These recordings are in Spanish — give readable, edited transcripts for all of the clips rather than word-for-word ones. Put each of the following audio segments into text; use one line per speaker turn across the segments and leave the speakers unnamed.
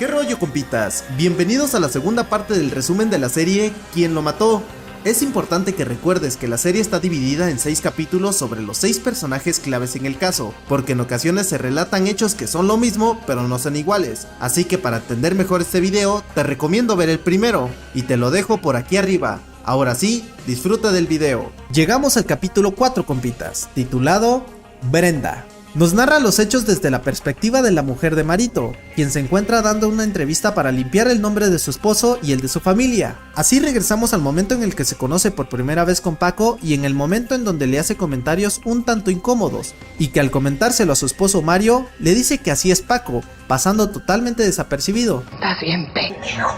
¿Qué rollo, compitas? Bienvenidos a la segunda parte del resumen de la serie ¿Quién lo mató? Es importante que recuerdes que la serie está dividida en 6 capítulos sobre los 6 personajes claves en el caso, porque en ocasiones se relatan hechos que son lo mismo pero no son iguales, así que para entender mejor este video te recomiendo ver el primero, y te lo dejo por aquí arriba. Ahora sí, disfruta del video. Llegamos al capítulo 4, compitas, titulado Brenda. Nos narra los hechos desde la perspectiva de la mujer de Marito, quien se encuentra dando una entrevista para limpiar el nombre de su esposo y el de su familia. Así regresamos al momento en el que se conoce por primera vez con Paco y en el momento en donde le hace comentarios un tanto incómodos, y que al comentárselo a su esposo Mario, le dice que así es Paco, pasando totalmente desapercibido.
Estás bien pendejo,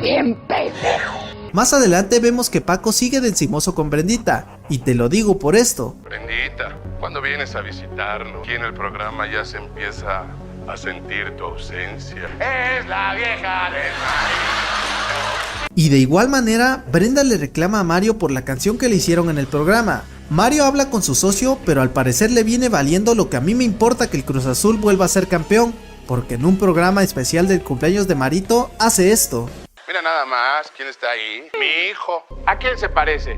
bien pendejo.
Más adelante vemos que Paco sigue de encimoso con Brendita, y te lo digo por esto.
Brendita, ¿cuándo vienes a visitarnos? Aquí en el programa ya se empieza a sentir tu ausencia. Es la vieja del maíz.
Y de igual manera, Brenda le reclama a Mario por la canción que le hicieron en el programa. Mario habla con su socio, pero al parecer le viene valiendo lo que a mí me importa que el Cruz Azul vuelva a ser campeón, porque en un programa especial del cumpleaños de Marito hace esto.
Mira nada más, ¿quién está ahí? Mi hijo. ¿A quién se parece?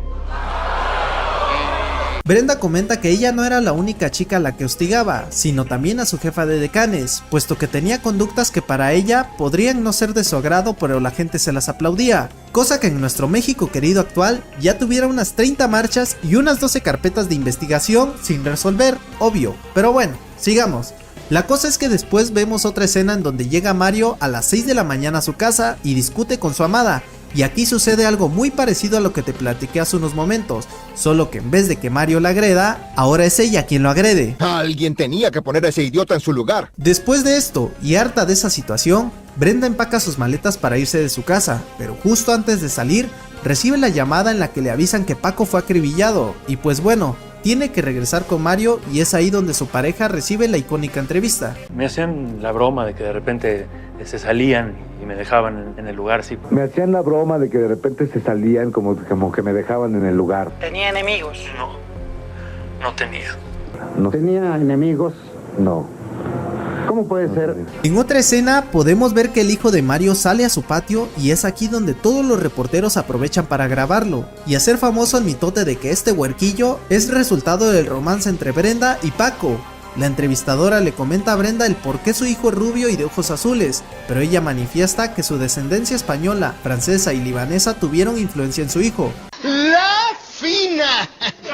Brenda comenta que ella no era la única chica a la que hostigaba, sino también a su jefa de decanes, puesto que tenía conductas que para ella podrían no ser de su agrado, pero la gente se las aplaudía, cosa que en nuestro México querido actual ya tuviera unas 30 marchas y unas 12 carpetas de investigación sin resolver, obvio, pero bueno, sigamos. La cosa es que después vemos otra escena en donde llega Mario a las 6 de la mañana a su casa y discute con su amada, y aquí sucede algo muy parecido a lo que te platiqué hace unos momentos, solo que en vez de que Mario la agreda, ahora es ella quien lo agrede.
Alguien tenía que poner a ese idiota en su lugar.
Después de esto, y harta de esa situación, Brenda empaca sus maletas para irse de su casa, pero justo antes de salir, recibe la llamada en la que le avisan que Paco fue acribillado, y pues bueno, tiene que regresar con Mario y es ahí donde su pareja recibe la icónica entrevista.
Me hacían la broma de que de repente se salían y me dejaban en el lugar, sí.
Me hacían la broma de que de repente se salían como que me dejaban en el lugar.
¿Tenía enemigos?
No tenía.
¿No tenía enemigos? No. ¿Cómo puede ser?
En otra escena podemos ver que el hijo de Mario sale a su patio y es aquí donde todos los reporteros aprovechan para grabarlo y hacer famoso el mitote de que este huerquillo es resultado del romance entre Brenda y Paco. La entrevistadora le comenta a Brenda el por qué su hijo es rubio y de ojos azules, pero ella manifiesta que su descendencia española, francesa y libanesa tuvieron influencia en su hijo.
¡La fina!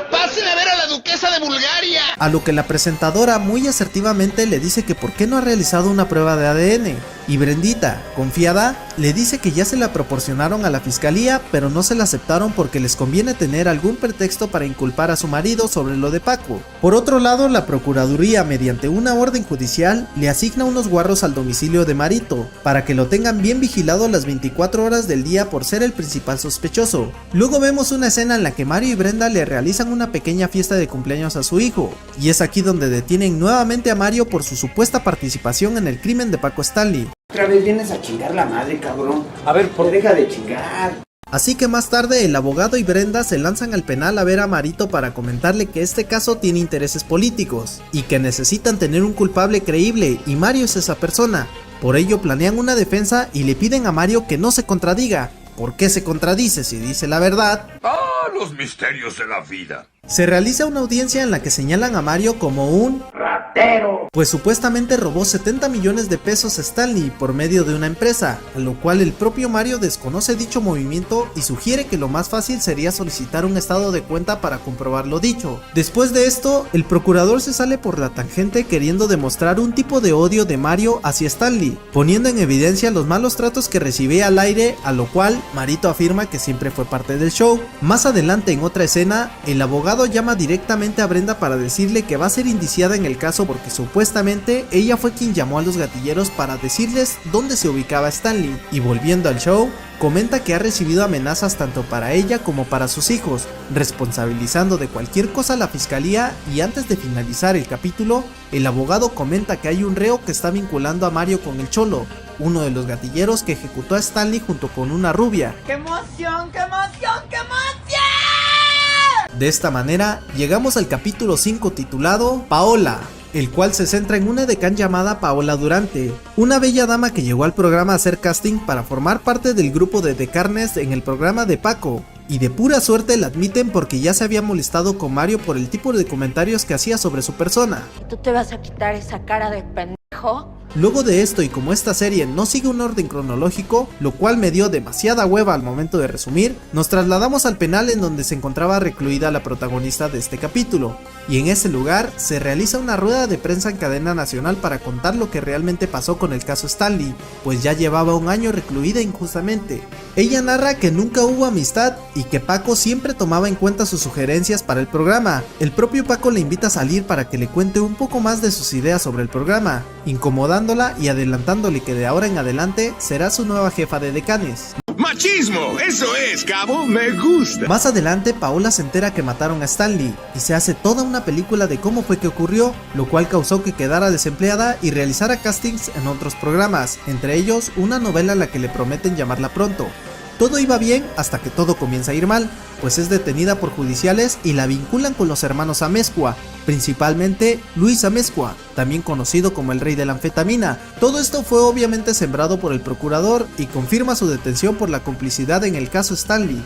¡Pasen a ver a la duquesa de Bulgaria!
A lo que la presentadora muy asertivamente le dice que por qué no ha realizado una prueba de ADN, y Brendita, confiada, le dice que ya se la proporcionaron a la fiscalía, pero no se la aceptaron porque les conviene tener algún pretexto para inculpar a su marido sobre lo de Paco. Por otro lado, la procuraduría, mediante una orden judicial, le asigna unos guarros al domicilio de Marito, para que lo tengan bien vigilado las 24 horas del día por ser el principal sospechoso. Luego vemos una escena en la que Mario y Brenda le realizan una pequeña fiesta de cumpleaños a su hijo, y es aquí donde detienen nuevamente a Mario por su supuesta participación en el crimen de Paco Stanley.
Otra vez vienes a chingar la madre, cabrón.
A ver,
Deja de chingar.
Así que más tarde el abogado y Brenda se lanzan al penal a ver a Marito para comentarle que este caso tiene intereses políticos y que necesitan tener un culpable creíble y Mario es esa persona. Por ello planean una defensa y le piden a Mario que no se contradiga. ¿Por qué se contradice si dice la verdad?
¡Ah, los misterios de la vida!
Se realiza una audiencia en la que señalan a Mario como un ratero, pues supuestamente robó 70 millones de pesos a Stanley por medio de una empresa, a lo cual el propio Mario desconoce dicho movimiento y sugiere que lo más fácil sería solicitar un estado de cuenta para comprobar lo dicho. Después de esto, el procurador se sale por la tangente queriendo demostrar un tipo de odio de Mario hacia Stanley, poniendo en evidencia los malos tratos que recibía al aire, a lo cual Marito afirma que siempre fue parte del show. Más adelante en otra escena, el abogado llama directamente a Brenda para decirle que va a ser indiciada en el caso porque supuestamente ella fue quien llamó a los gatilleros para decirles dónde se ubicaba Stanley, y volviendo al show, comenta que ha recibido amenazas tanto para ella como para sus hijos, responsabilizando de cualquier cosa a la fiscalía. Y antes de finalizar el capítulo, el abogado comenta que hay un reo que está vinculando a Mario con el Cholo, uno de los gatilleros que ejecutó a Stanley junto con una rubia.
¡Qué emoción, qué emoción, qué emoción!
De esta manera, llegamos al capítulo 5 titulado Paola. el cual se centra en una edecán llamada Paola Durante, una bella dama que llegó al programa a hacer casting para formar parte del grupo de decanes en el programa de Paco, y de pura suerte la admiten porque ya se había molestado con Mario por el tipo de comentarios que hacía sobre su persona.
¿Tú te vas a quitar esa cara de pendejo?
Luego de esto, y como esta serie no sigue un orden cronológico, lo cual me dio demasiada hueva al momento de resumir, nos trasladamos al penal en donde se encontraba recluida la protagonista de este capítulo, y en ese lugar se realiza una rueda de prensa en cadena nacional para contar lo que realmente pasó con el caso Stanley, pues ya llevaba un año recluida injustamente. Ella narra que nunca hubo amistad y que Paco siempre tomaba en cuenta sus sugerencias para el programa. El propio Paco le invita a salir para que le cuente un poco más de sus ideas sobre el programa, incomodándola y adelantándole que de ahora en adelante será su nueva jefa de decanes.
¡Machismo! ¡Eso es, cabo! ¡Me gusta!
Más adelante, Paola se entera que mataron a Stanley y se hace toda una película de cómo fue que ocurrió, lo cual causó que quedara desempleada y realizara castings en otros programas, entre ellos una novela a la que le prometen llamarla pronto. Todo iba bien hasta que todo comienza a ir mal, pues es detenida por judiciales y la vinculan con los hermanos Amezcua, principalmente Luis Amezcua, también conocido como el rey de la anfetamina. Todo esto fue obviamente sembrado por el procurador y confirma su detención por la complicidad en el caso Stanley.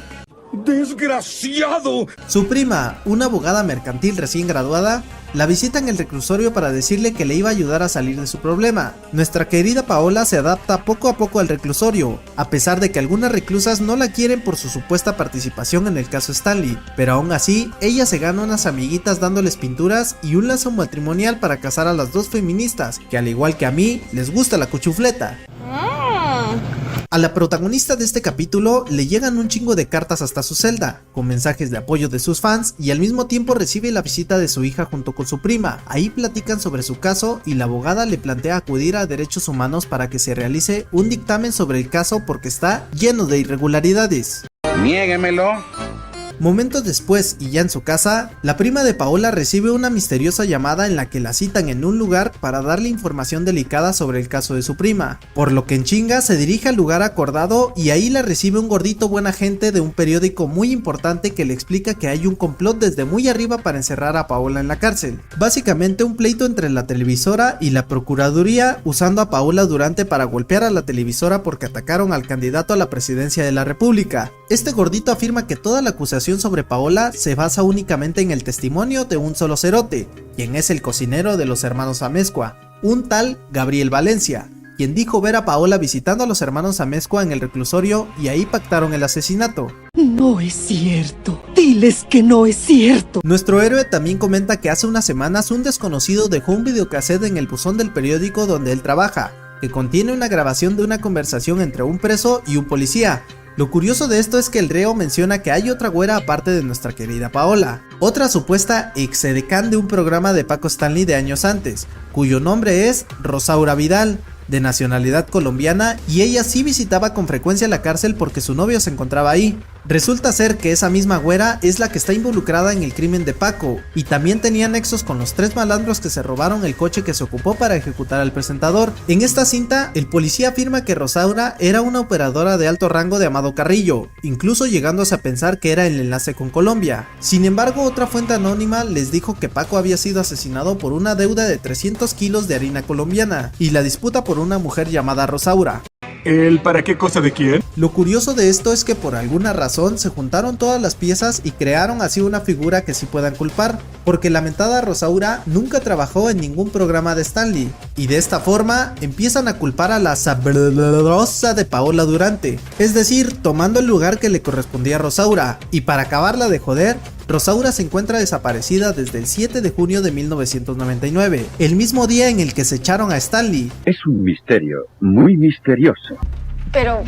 ¡Desgraciado!
Su prima, una abogada mercantil recién graduada, la visita en el reclusorio para decirle que le iba a ayudar a salir de su problema. Nuestra querida Paola se adapta poco a poco al reclusorio, a pesar de que algunas reclusas no la quieren por su supuesta participación en el caso Stanley, pero aún así, ella se gana unas amiguitas dándoles pinturas y un lazo matrimonial para casar a las dos feministas, que al igual que a mí, les gusta la cuchufleta. A la protagonista de este capítulo le llegan un chingo de cartas hasta su celda, con mensajes de apoyo de sus fans, y al mismo tiempo recibe la visita de su hija junto con su prima. Ahí platican sobre su caso y la abogada le plantea acudir a Derechos Humanos para que se realice un dictamen sobre el caso porque está lleno de irregularidades.
Niéguemelo.
Momentos después, y ya en su casa, la prima de Paola recibe una misteriosa llamada en la que la citan en un lugar para darle información delicada sobre el caso de su prima, por lo que en chinga se dirige al lugar acordado y ahí la recibe un gordito buena gente de un periódico muy importante que le explica que hay un complot desde muy arriba para encerrar a Paola en la cárcel. Básicamente un pleito entre la televisora y la procuraduría, usando a Paola Durante para golpear a la televisora porque atacaron al candidato a la presidencia de la república. Este gordito afirma que toda la acusación sobre Paola se basa únicamente en el testimonio de un solo cerote, quien es el cocinero de los hermanos Amezcua, un tal Gabriel Valencia, quien dijo ver a Paola visitando a los hermanos Amezcua en el reclusorio y ahí pactaron el asesinato.
No es cierto, diles que no es cierto.
Nuestro héroe también comenta que hace unas semanas un desconocido dejó un videocassette en el buzón del periódico donde él trabaja, que contiene una grabación de una conversación entre un preso y un policía. Lo curioso de esto es que el reo menciona que hay otra güera aparte de nuestra querida Paola, otra supuesta exedecán de un programa de Paco Stanley de años antes, cuyo nombre es Rosaura Vidal, de nacionalidad colombiana, y ella sí visitaba con frecuencia la cárcel porque su novio se encontraba ahí. Resulta ser que esa misma güera es la que está involucrada en el crimen de Paco, y también tenía nexos con los 3 malandros que se robaron el coche que se ocupó para ejecutar al presentador. En esta cinta, el policía afirma que Rosaura era una operadora de alto rango de Amado Carrillo, incluso llegándose a pensar que era el enlace con Colombia. Sin embargo, otra fuente anónima les dijo que Paco había sido asesinado por una deuda de 300 kilos de harina colombiana, y la disputa por una mujer llamada Rosaura.
¿El para qué cosa de quién?
Lo curioso de esto es que por alguna razón se juntaron todas las piezas y crearon así una figura que sí puedan culpar, porque la mentada Rosaura nunca trabajó en ningún programa de Stanley, y de esta forma empiezan a culpar a la sabrosa de Paola Durante, es decir, tomando el lugar que le correspondía a Rosaura, y para acabarla de joder, Rosaura se encuentra desaparecida desde el 7 de junio de 1999, el mismo día en el que se echaron a Stanley.
Es un misterio, muy misterioso.
Pero,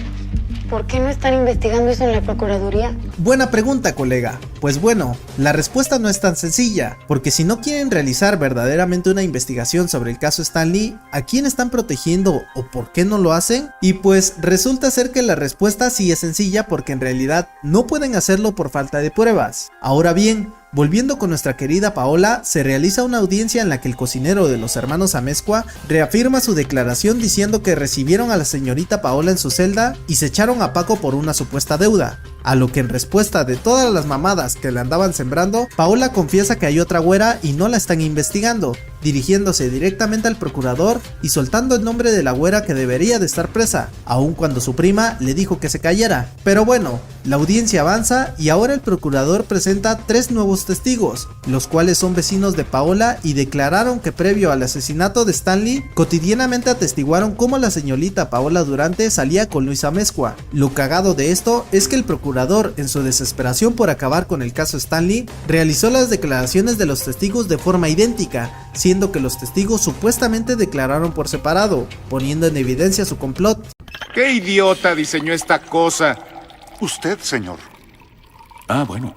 ¿por qué no están investigando eso en la Procuraduría?
Buena pregunta, colega. Pues bueno, la respuesta no es tan sencilla, porque si no quieren realizar verdaderamente una investigación sobre el caso Stanley, ¿a quién están protegiendo o por qué no lo hacen? Y pues resulta ser que la respuesta sí es sencilla porque en realidad no pueden hacerlo por falta de pruebas. Ahora bien, volviendo con nuestra querida Paola, se realiza una audiencia en la que el cocinero de los hermanos Amezcua reafirma su declaración diciendo que recibieron a la señorita Paola en su celda y se echaron a Paco por una supuesta deuda, a lo que en respuesta de todas las mamadas que le andaban sembrando, Paola confiesa que hay otra güera y no la están investigando, dirigiéndose directamente al procurador y soltando el nombre de la güera que debería de estar presa, aun cuando su prima le dijo que se callara. Pero bueno, la audiencia avanza y ahora el procurador presenta 3 nuevos testigos, los cuales son vecinos de Paola y declararon que previo al asesinato de Stanley, cotidianamente atestiguaron cómo la señorita Paola Durante salía con Luis Amezcua. Lo cagado de esto es que el procurador, en su desesperación por acabar con el caso Stanley, realizó las declaraciones de los testigos de forma idéntica, siendo que los testigos supuestamente declararon por separado, poniendo en evidencia su complot.
¿Qué idiota diseñó esta cosa?
Usted, señor.
Ah, bueno.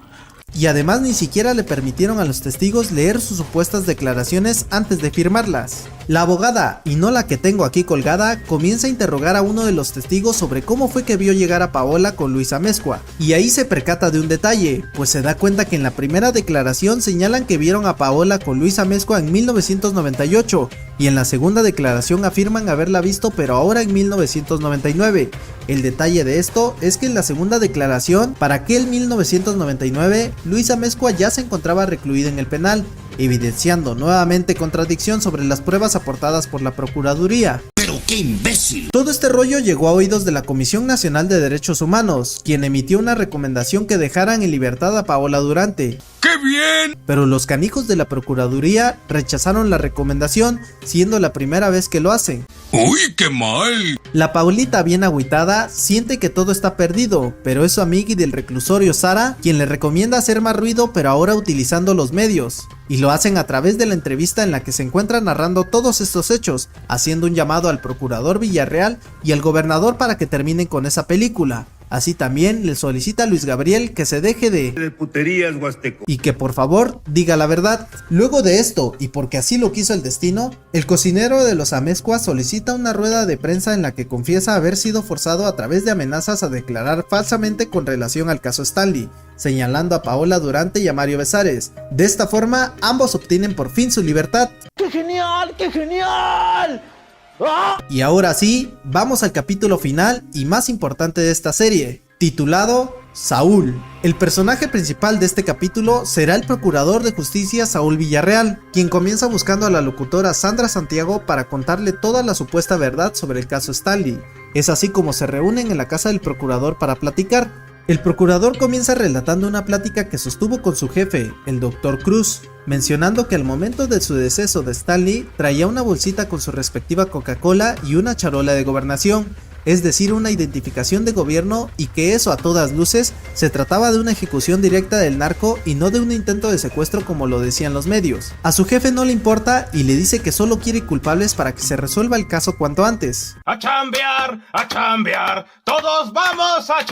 Y además ni siquiera le permitieron a los testigos leer sus supuestas declaraciones antes de firmarlas. La abogada, y no la que tengo aquí colgada, comienza a interrogar a uno de los testigos sobre cómo fue que vio llegar a Paola con Luis Amezcua, y ahí se percata de un detalle, pues se da cuenta que en la primera declaración señalan que vieron a Paola con Luis Amezcua en 1998, y en la segunda declaración afirman haberla visto pero ahora en 1999. El detalle de esto es que en la segunda declaración, para aquel 1999, Luis Amezcua ya se encontraba recluido en el penal, evidenciando nuevamente contradicción sobre las pruebas aportadas por la Procuraduría.
¡Pero qué imbécil!
Todo este rollo llegó a oídos de la Comisión Nacional de Derechos Humanos, quien emitió una recomendación que dejaran en libertad a Paola Durante.
¡Qué bien!
Pero los canijos de la Procuraduría rechazaron la recomendación, siendo la primera vez que lo hacen.
¡Uy, qué mal!
La Paulita, bien agüitada, siente que todo está perdido, pero es su amiga del reclusorio Sara quien le recomienda hacer más ruido, pero ahora utilizando los medios. Y lo hacen a través de la entrevista en la que se encuentra narrando todos estos hechos, haciendo un llamado al procurador Villarreal y al gobernador para que terminen con esa película. Así también le solicita a Luis Gabriel que se deje de
puterías, Huasteco.
y que por favor diga la verdad. Luego de esto, y porque así lo quiso el destino, el cocinero de los Amezcua solicita una rueda de prensa en la que confiesa haber sido forzado a través de amenazas a declarar falsamente con relación al caso Stanley, señalando a Paola Durante y a Mario Besares. De esta forma, ambos obtienen por fin su libertad.
¡Qué genial! ¡Qué genial!
Y ahora sí, vamos al capítulo final y más importante de esta serie, titulado Saúl. El personaje principal de este capítulo será el procurador de justicia Saúl Villarreal, quien comienza buscando a la locutora Sandra Santiago para contarle toda la supuesta verdad sobre el caso Stanley. Es así como se reúnen en la casa del procurador para platicar. El procurador comienza relatando una plática que sostuvo con su jefe, el Dr. Cruz, mencionando que al momento de su deceso de Stanley traía una bolsita con su respectiva Coca-Cola y una charola de gobernación, es decir, una identificación de gobierno, y que eso a todas luces se trataba de una ejecución directa del narco y no de un intento de secuestro como lo decían los medios. A su jefe no le importa y le dice que solo quiere culpables para que se resuelva el caso cuanto antes.
¡A chambear! ¡A chambear! ¡Todos vamos a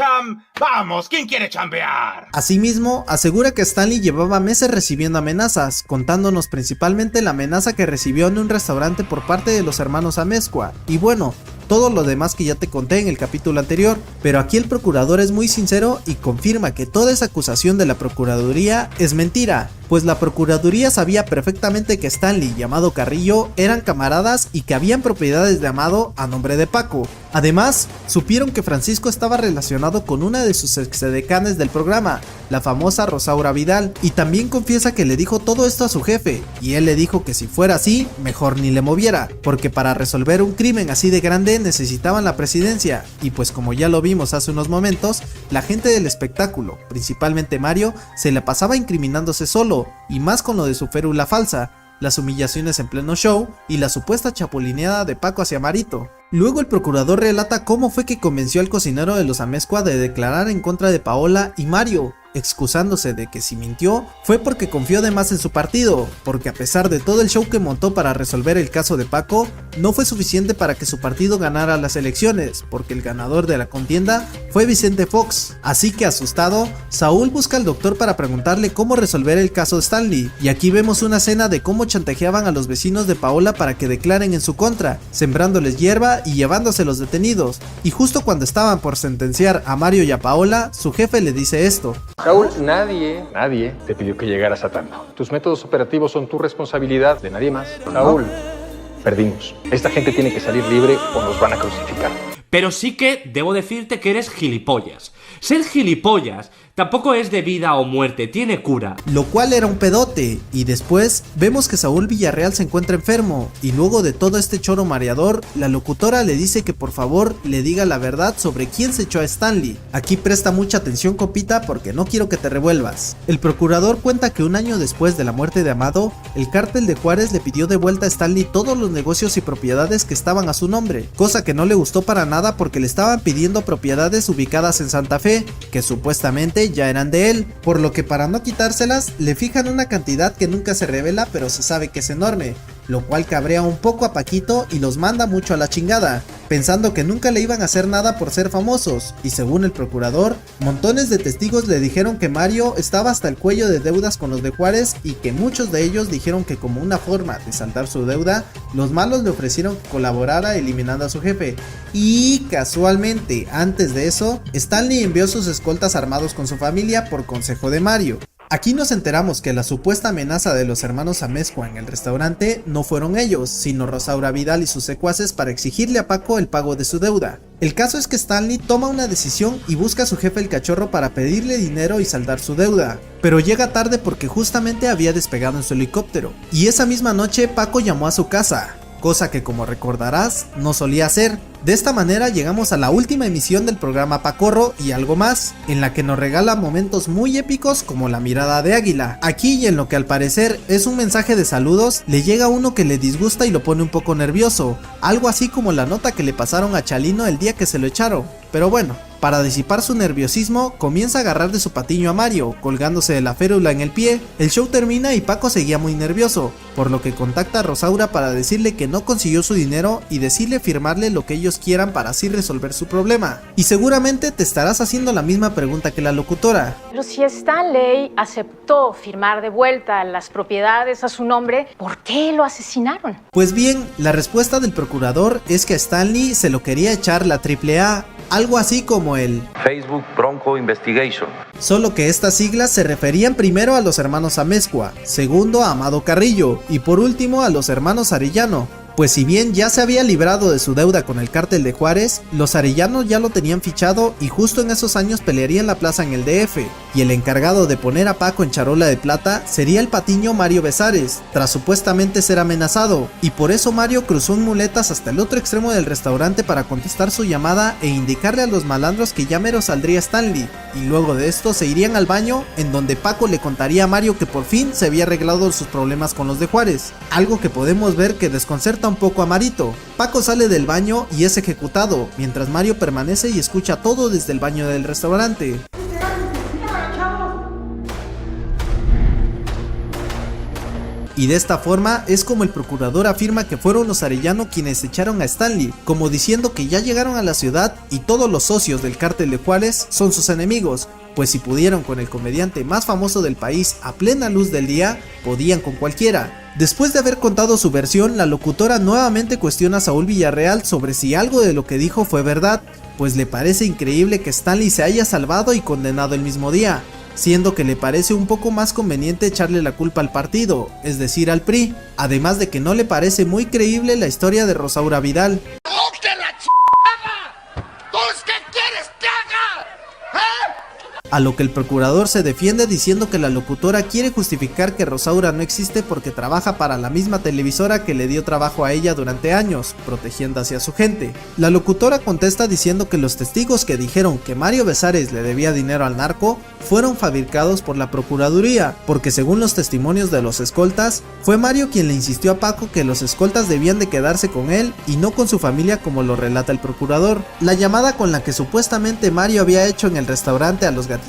¡Vamos! ¿Quién quiere chambear?
Asimismo, asegura que Stanley llevaba meses recibiendo amenazas, contándonos principalmente la amenaza que recibió en un restaurante por parte de los hermanos Amezcua, y bueno, todo lo demás que ya te conté en el capítulo anterior, pero aquí el procurador es muy sincero y confirma que toda esa acusación de la Procuraduría es mentira, pues la Procuraduría sabía perfectamente que Stanley y Amado Carrillo eran camaradas y que habían propiedades de Amado a nombre de Paco. Además, supieron que Francisco estaba relacionado con una de sus exedecanes del programa, la famosa Rosaura Vidal, y también confiesa que le dijo todo esto a su jefe, y él le dijo que si fuera así, mejor ni le moviera, porque para resolver un crimen así de grande necesitaban la presidencia, y pues como ya lo vimos hace unos momentos, la gente del espectáculo, principalmente Mario, se la pasaba incriminándose solo, y más con lo de su férula falsa, las humillaciones en pleno show y la supuesta chapulineada de Paco hacia Marito. Luego el procurador relata cómo fue que convenció al cocinero de los Amezcua de declarar en contra de Paola y Mario, excusándose de que si mintió fue porque confió de más en su partido, porque a pesar de todo el show que montó para resolver el caso de Paco, no fue suficiente para que su partido ganara las elecciones, porque el ganador de la contienda fue Vicente Fox. Así que asustado, Saúl busca al doctor para preguntarle cómo resolver el caso de Stanley, y aquí vemos una escena de cómo chantajeaban a los vecinos de Paola para que declaren en su contra, sembrándoles hierba y llevándose los detenidos, y justo cuando estaban por sentenciar a Mario y a Paola, su jefe le dice esto.
Saúl, nadie te pidió que llegaras a tanto. Tus métodos operativos son tu responsabilidad, de nadie más. Saúl, perdimos. Esta gente tiene que salir libre o nos van a crucificar.
pero sí que debo decirte que eres gilipollas. Ser gilipollas tampoco es de vida o muerte, tiene cura.
Lo cual era un pedote, y después vemos que Saúl Villarreal se encuentra enfermo, y luego de todo este choro mareador, la locutora le dice que por favor le diga la verdad sobre quién se echó a Stanley. Aquí presta mucha atención, copita, porque no quiero que te revuelvas. El procurador cuenta que un año después de la muerte de Amado, el cártel de Juárez le pidió de vuelta a Stanley todos los negocios y propiedades que estaban a su nombre, cosa que no le gustó para nada porque le estaban pidiendo propiedades ubicadas en Santa Fe, que supuestamente ya eran de él, por lo que para no quitárselas le fijan una cantidad que nunca se revela pero se sabe que es enorme, lo cual cabrea un poco a Paquito y los manda mucho a la chingada, pensando que nunca le iban a hacer nada por ser famosos, y según el procurador, montones de testigos le dijeron que Mario estaba hasta el cuello de deudas con los de Juárez y que muchos de ellos dijeron que como una forma de saldar su deuda, los malos le ofrecieron que colaborara eliminando a su jefe. Y casualmente, antes de eso, Stanley envió sus escoltas armados con su familia por consejo de Mario. Aquí nos enteramos que la supuesta amenaza de los hermanos Amezcua en el restaurante no fueron ellos, sino Rosaura Vidal y sus secuaces para exigirle a Paco el pago de su deuda. El caso es que Stanley toma una decisión y busca a su jefe el Cachorro para pedirle dinero y saldar su deuda, pero llega tarde porque justamente había despegado en su helicóptero, y esa misma noche Paco llamó a su casa, cosa que como recordarás no solía hacer. De esta manera llegamos a la última emisión del programa Pacorro y algo más, en la que nos regala momentos muy épicos como la mirada de águila. Aquí, y en lo que al parecer es un mensaje de saludos, le llega uno que le disgusta y lo pone un poco nervioso, algo así como la nota que le pasaron a Chalino el día que se lo echaron. Pero bueno, para disipar su nerviosismo, comienza a agarrar de su patiño a Mario, colgándose de la férula en el pie. El show termina y Paco seguía muy nervioso, por lo que contacta a Rosaura para decirle que no consiguió su dinero y decirle firmarle lo que ellos quieran para así resolver su problema. Y seguramente te estarás haciendo la misma pregunta que la locutora.
Pero si Stanley aceptó firmar de vuelta las propiedades a su nombre, ¿por qué lo asesinaron?
Pues bien, la respuesta del procurador es que a Stanley se lo quería echar la AAA, algo así como el
Facebook Bronco Investigation.
Solo que estas siglas se referían primero a los hermanos Amezcua, segundo a Amado Carrillo y por último a los hermanos Arellano. Pues si bien ya se había librado de su deuda con el cártel de Juárez, los arellanos ya lo tenían fichado y justo en esos años pelearía en la plaza en el DF, y el encargado de poner a Paco en charola de plata sería el patiño Mario Besares, tras supuestamente ser amenazado, y por eso Mario cruzó en muletas hasta el otro extremo del restaurante para contestar su llamada e indicarle a los malandros que ya mero saldría Stanley, y luego de esto se irían al baño, en donde Paco le contaría a Mario que por fin se había arreglado sus problemas con los de Juárez, algo que podemos ver que desconcerta un poco a Marito. Paco sale del baño y es ejecutado, mientras Mario permanece y escucha todo desde el baño del restaurante. Y de esta forma es como el procurador afirma que fueron los Arellano quienes echaron a Stanley, como diciendo que ya llegaron a la ciudad y todos los socios del cártel de Juárez son sus enemigos, pues si pudieron con el comediante más famoso del país a plena luz del día, podían con cualquiera. Después de haber contado su versión, la locutora nuevamente cuestiona a Saúl Villarreal sobre si algo de lo que dijo fue verdad, pues le parece increíble que Stanley se haya salvado y condenado el mismo día, siendo que le parece un poco más conveniente echarle la culpa al partido, es decir al PRI, además de que no le parece muy creíble la historia de Rosaura Vidal. A lo que el procurador se defiende diciendo que la locutora quiere justificar que Rosaura no existe porque trabaja para la misma televisora que le dio trabajo a ella durante años, protegiendo hacia su gente. La locutora contesta diciendo que los testigos que dijeron que Mario Besares le debía dinero al narco fueron fabricados por la procuraduría, porque según los testimonios de los escoltas, fue Mario quien le insistió a Paco que los escoltas debían de quedarse con él y no con su familia como lo relata el procurador. La llamada con la que supuestamente Mario había hecho en el restaurante a los gatilleros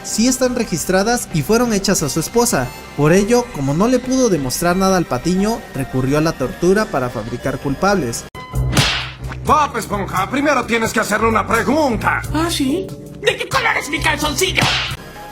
sí están registradas y fueron hechas a su esposa. Por ello, como no le pudo demostrar nada al patiño, recurrió a la tortura para fabricar culpables.
Bob Esponja, primero tienes que hacerle una pregunta.
¿Ah, sí? ¿De qué color es mi calzoncillo?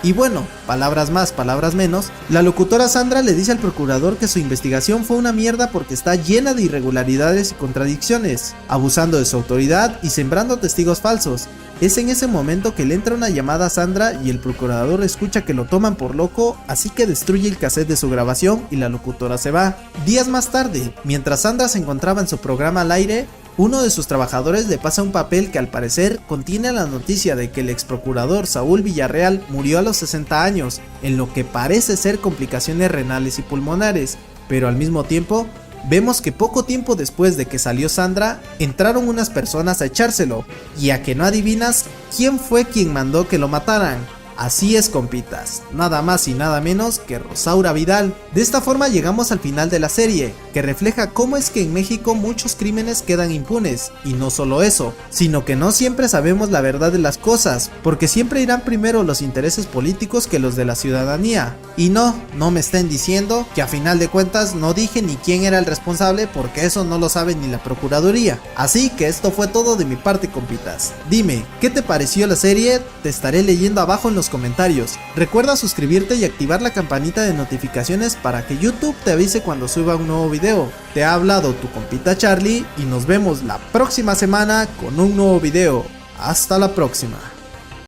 Y bueno, palabras más, palabras menos, la locutora Sandra le dice al procurador que su investigación fue una mierda porque está llena de irregularidades y contradicciones, abusando de su autoridad y sembrando testigos falsos. Es en ese momento que le entra una llamada a Sandra y el procurador escucha que lo toman por loco, así que destruye el cassette de su grabación y la locutora se va. Días más tarde, mientras Sandra se encontraba en su programa al aire, uno de sus trabajadores le pasa un papel que al parecer contiene la noticia de que el ex procurador Saúl Villarreal murió a los 60 años, en lo que parece ser complicaciones renales y pulmonares, pero al mismo tiempo vemos que poco tiempo después de que salió Sandra, entraron unas personas a echárselo, y a que no adivinas quién fue quien mandó que lo mataran. Así es, compitas, nada más y nada menos que Rosaura Vidal. De esta forma llegamos al final de la serie, que refleja cómo es que en México muchos crímenes quedan impunes, y no solo eso, sino que no siempre sabemos la verdad de las cosas, porque siempre irán primero los intereses políticos que los de la ciudadanía. Y no me estén diciendo que a final de cuentas no dije ni quién era el responsable, porque eso no lo sabe ni la Procuraduría. Así que esto fue todo de mi parte, compitas. Dime, ¿qué te pareció la serie? Te estaré leyendo abajo en los comentarios. Recuerda suscribirte y activar la campanita de notificaciones para que YouTube te avise cuando suba un nuevo video. Te ha hablado tu compita Charlie y nos vemos la próxima semana con un nuevo video. Hasta la próxima.